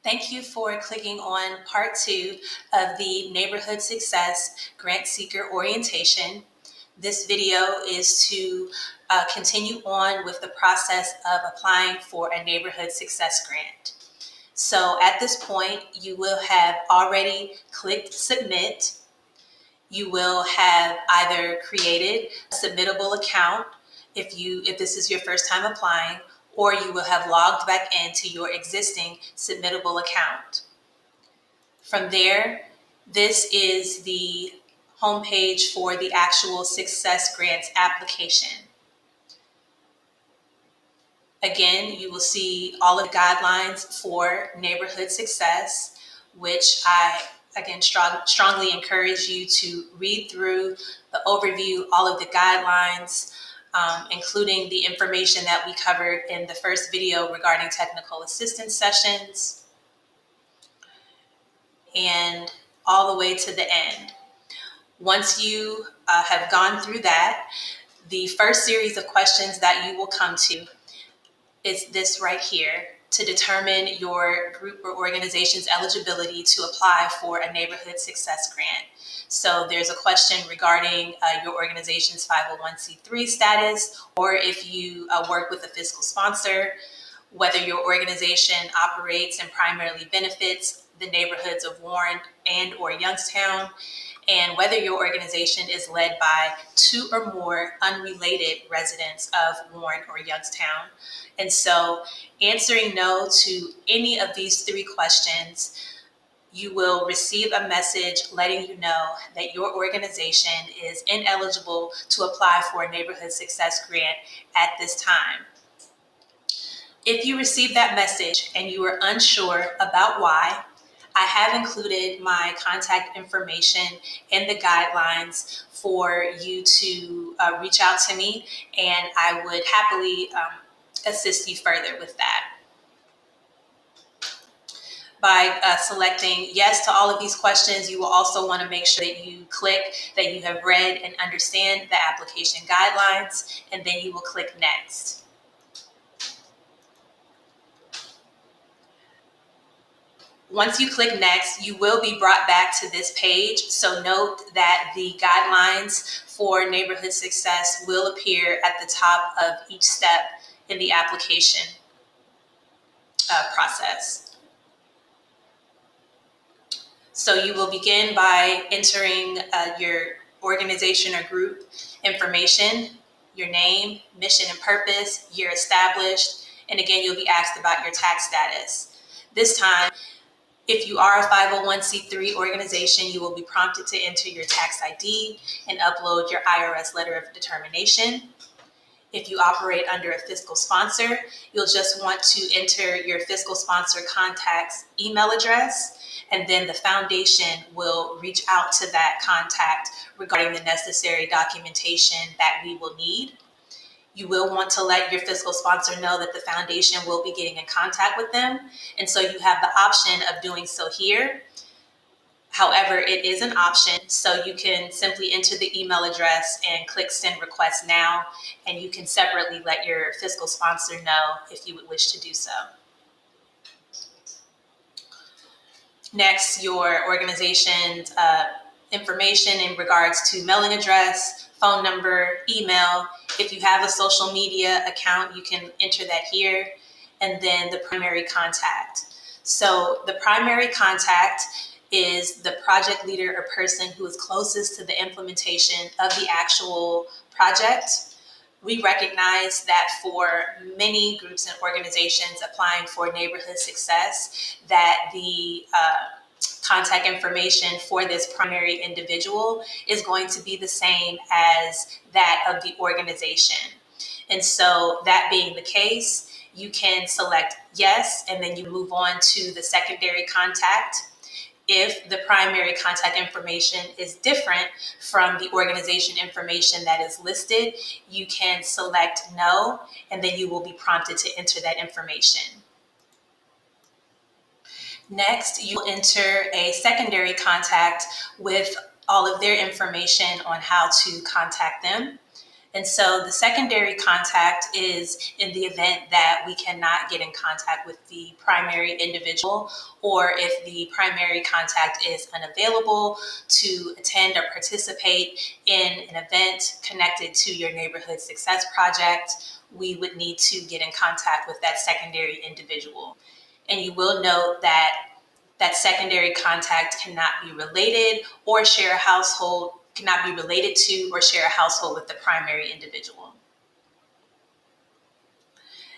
Thank you for clicking on part 2 of the Neighborhood Success Grant Seeker Orientation. This video is to continue on with the process of applying for a Neighborhood Success Grant. So at this point, you will have already clicked Submit. You will have either created a submittable account if this is your first time applying, or you will have logged back into your existing submittable account. From there, this is the homepage for the actual Success Grants application. Again, you will see all of the guidelines for neighborhood success, which I, again, strongly encourage you to read through the overview, all of the guidelines, including the information that we covered in the first video regarding technical assistance sessions, and all the way to the end. Once you have gone through that, the first series of questions that you will come to is this right here, to determine your group or organization's eligibility to apply for a neighborhood success grant. So there's a question regarding your organization's 501c3 status, or if you work with a fiscal sponsor, whether your organization operates and primarily benefits the neighborhoods of Warren and or Youngstown, and whether your organization is led by 2 or more unrelated residents of Warren or Youngstown. And so answering no to any of these 3 questions, you will receive a message letting you know that your organization is ineligible to apply for a neighborhood success grant at this time. If you receive that message and you are unsure about why, I have included my contact information in the guidelines for you to reach out to me, and I would happily assist you further with that. By selecting yes to all of these questions, you will also want to make sure that you click that you have read and understand the application guidelines, and then you will click next. Once you click next, you will be brought back to this page. So note that the guidelines for neighborhood success will appear at the top of each step in the application process. So you will begin by entering your organization or group information, your name, mission and purpose, year established, and again, you'll be asked about your tax status. This time, if you are a 501c3 organization, you will be prompted to enter your tax ID and upload your IRS letter of determination. If you operate under a fiscal sponsor, you'll just want to enter your fiscal sponsor contact's email address, and then the foundation will reach out to that contact regarding the necessary documentation that we will need. You will want to let your fiscal sponsor know that the foundation will be getting in contact with them. And so you have the option of doing so here. However, it is an option, so you can simply enter the email address and click send request now, and you can separately let your fiscal sponsor know if you would wish to do so. Next, your organization's information in regards to mailing address, phone number, email. If you have a social media account, you can enter that here, and then the primary contact. So the primary contact is the project leader or person who is closest to the implementation of the actual project. We recognize that for many groups and organizations applying for neighborhood success, that the contact information for this primary individual is going to be the same as that of the organization. And so that being the case, you can select yes, and then you move on to the secondary contact. If the primary contact information is different from the organization information that is listed, you can select no, and then you will be prompted to enter that information. Next, you will enter a secondary contact with all of their information on how to contact them. And so the secondary contact is in the event that we cannot get in contact with the primary individual, or if the primary contact is unavailable to attend or participate in an event connected to your neighborhood success project, we would need to get in contact with that secondary individual. And you will note that that secondary contact cannot be related or share a household, cannot be related to or share a household with the primary individual.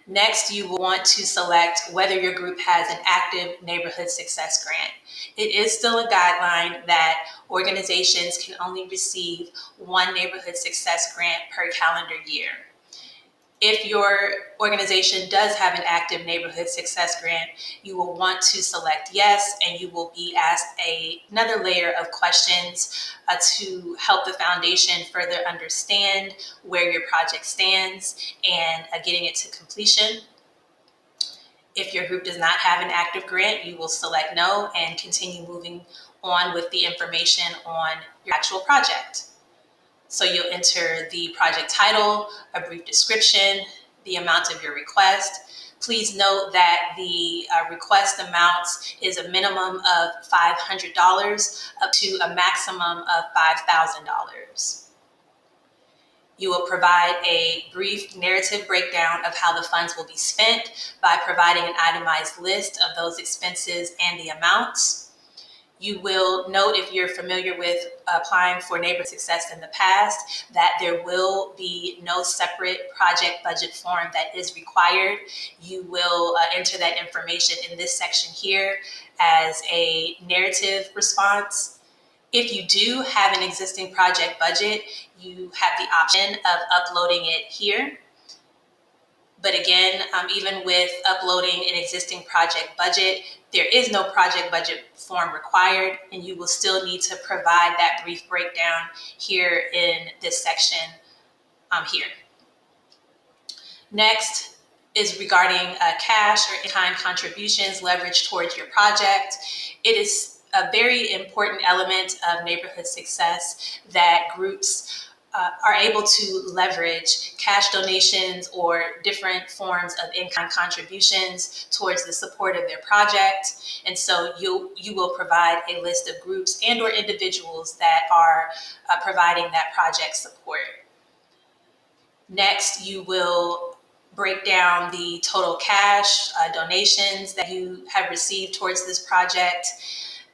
Next, you will want to select whether your group has an active neighborhood success grant. It is still a guideline that organizations can only receive one neighborhood success grant per calendar year. If your organization does have an active neighborhood success grant, you will want to select yes, and you will be asked another layer of questions to help the foundation further understand where your project stands and getting it to completion. If your group does not have an active grant, you will select no and continue moving on with the information on your actual project. So you'll enter the project title, a brief description, the amount of your request. Please note that the request amounts is a minimum of $500 up to a maximum of $5,000. You will provide a brief narrative breakdown of how the funds will be spent by providing an itemized list of those expenses and the amounts. You will note, if you're familiar with applying for neighborhood success in the past, that there will be no separate project budget form that is required. You will enter that information in this section here as a narrative response. If you do have an existing project budget, you have the option of uploading it here. But again, even with uploading an existing project budget, there is no project budget form required, and you will still need to provide that brief breakdown here in this section here. Next is regarding cash or in-kind contributions leveraged towards your project. It is a very important element of neighborhood success that groups are able to leverage cash donations or different forms of in-kind contributions towards the support of their project. And so you will provide a list of groups and or individuals that are providing that project support. Next, you will break down the total cash donations that you have received towards this project,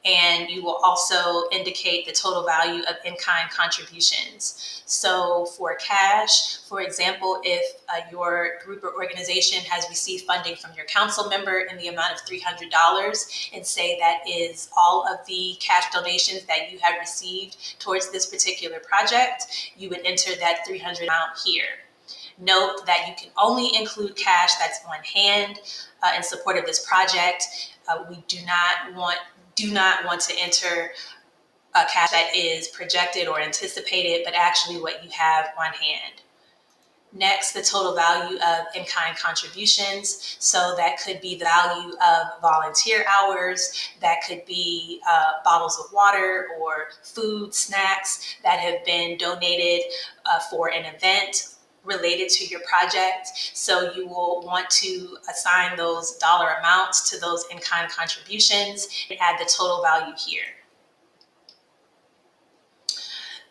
and you will also indicate the total value of in-kind contributions. So for cash, for example, if your group or organization has received funding from your council member in the amount of $300, and say that is all of the cash donations that you have received towards this particular project, you would enter that $300 amount here. Note that you can only include cash that's on hand in support of this project. We do not want to enter cash that is projected or anticipated, but actually what you have on hand. Next, the total value of in-kind contributions. So that could be the value of volunteer hours, that could be bottles of water or food, snacks that have been donated for an event related to your project. So you will want to assign those dollar amounts to those in-kind contributions and add the total value here.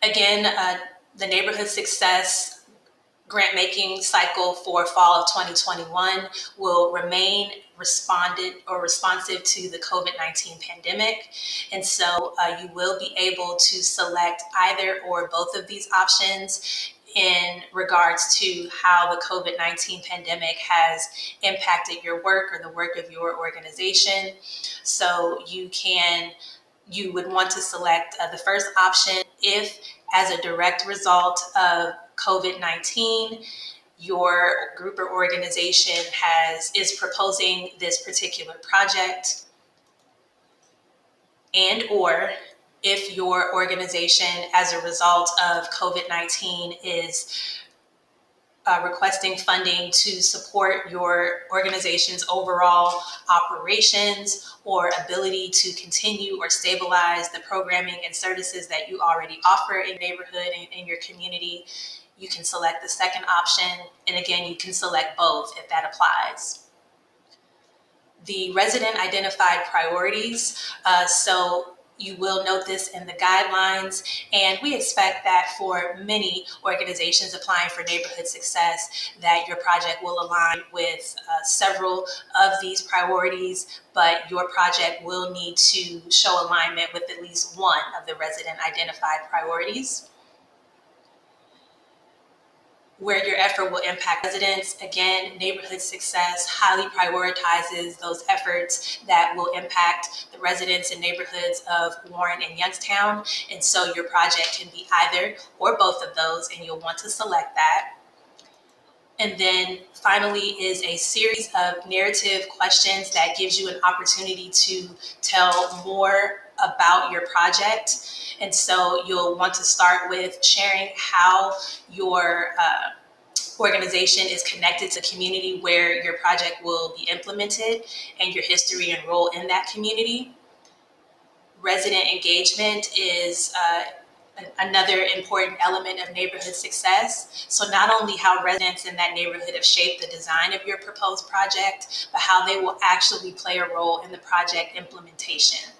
Again, the Neighborhood Success grant making cycle for fall of 2021 will remain responsive to the COVID-19 pandemic. And so you will be able to select either or both of these options in regards to how the COVID-19 pandemic has impacted your work or the work of your organization. So you would want to select the first option if, as a direct result of COVID-19, your group or organization is proposing this particular project, and or if your organization, as a result of COVID-19, is requesting funding to support your organization's overall operations or ability to continue or stabilize the programming and services that you already offer in neighborhood and in your community. You can select the second option, and again, you can select both if that applies. The resident identified priorities, so you will note this in the guidelines, and we expect that for many organizations applying for neighborhood success that your project will align with several of these priorities, but your project will need to show alignment with at least one of the resident identified priorities. Where your effort will impact residents. Again, neighborhood success highly prioritizes those efforts that will impact the residents and neighborhoods of Warren and Youngstown. And so your project can be either or both of those, and you'll want to select that. And then finally is a series of narrative questions that gives you an opportunity to tell more about your project. And so you'll want to start with sharing how your organization is connected to the community where your project will be implemented and your history and role in that community. Resident engagement is another important element of neighborhood success. So not only how residents in that neighborhood have shaped the design of your proposed project, but how they will actually play a role in the project implementation.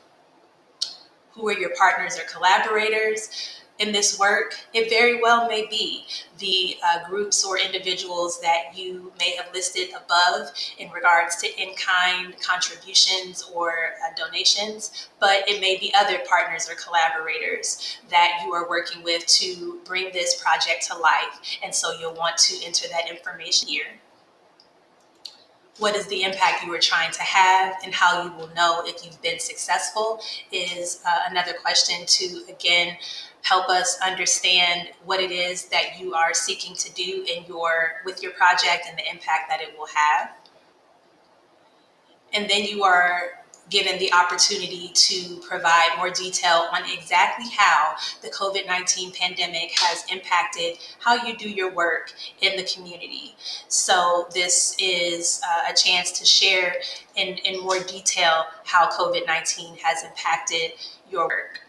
Who are your partners or collaborators in this work? It very well may be the groups or individuals that you may have listed above in regards to in-kind contributions or donations, but it may be other partners or collaborators that you are working with to bring this project to life. And so you'll want to enter that information here. What is the impact you are trying to have, and how you will know if you've been successful is another question to, again, help us understand what it is that you are seeking to do with your project and the impact that it will have. And then you are given the opportunity to provide more detail on exactly how the COVID-19 pandemic has impacted how you do your work in the community. So this is a chance to share in more detail how COVID-19 has impacted your work.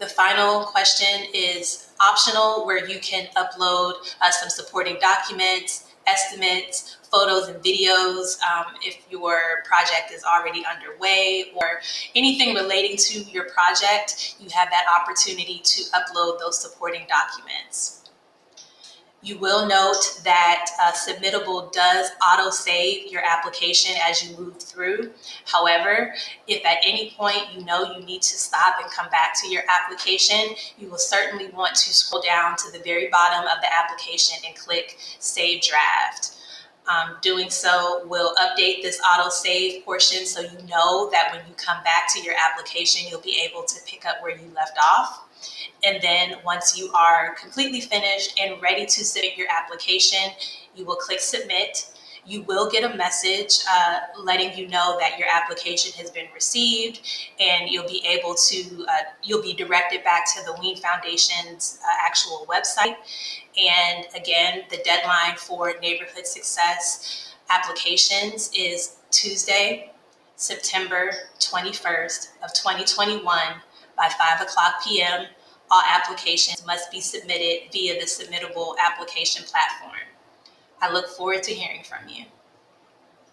The final question is optional, where you can upload some supporting documents, estimates, photos and videos if your project is already underway, or anything relating to your project, you have that opportunity to upload those supporting documents. You will note that Submittable does auto-save your application as you move through. However, if at any point you know you need to stop and come back to your application, you will certainly want to scroll down to the very bottom of the application and click Save Draft. Doing so will update this auto-save portion so you know that when you come back to your application, you'll be able to pick up where you left off. And then once you are completely finished and ready to submit your application, you will click Submit. You will get a message letting you know that your application has been received, and you'll be able to, you'll be directed back to the Wien Foundation's actual website. And again, the deadline for neighborhood success applications is Tuesday, September 21st of 2021 by 5:00 p.m. All applications must be submitted via the Submittable application platform. I look forward to hearing from you.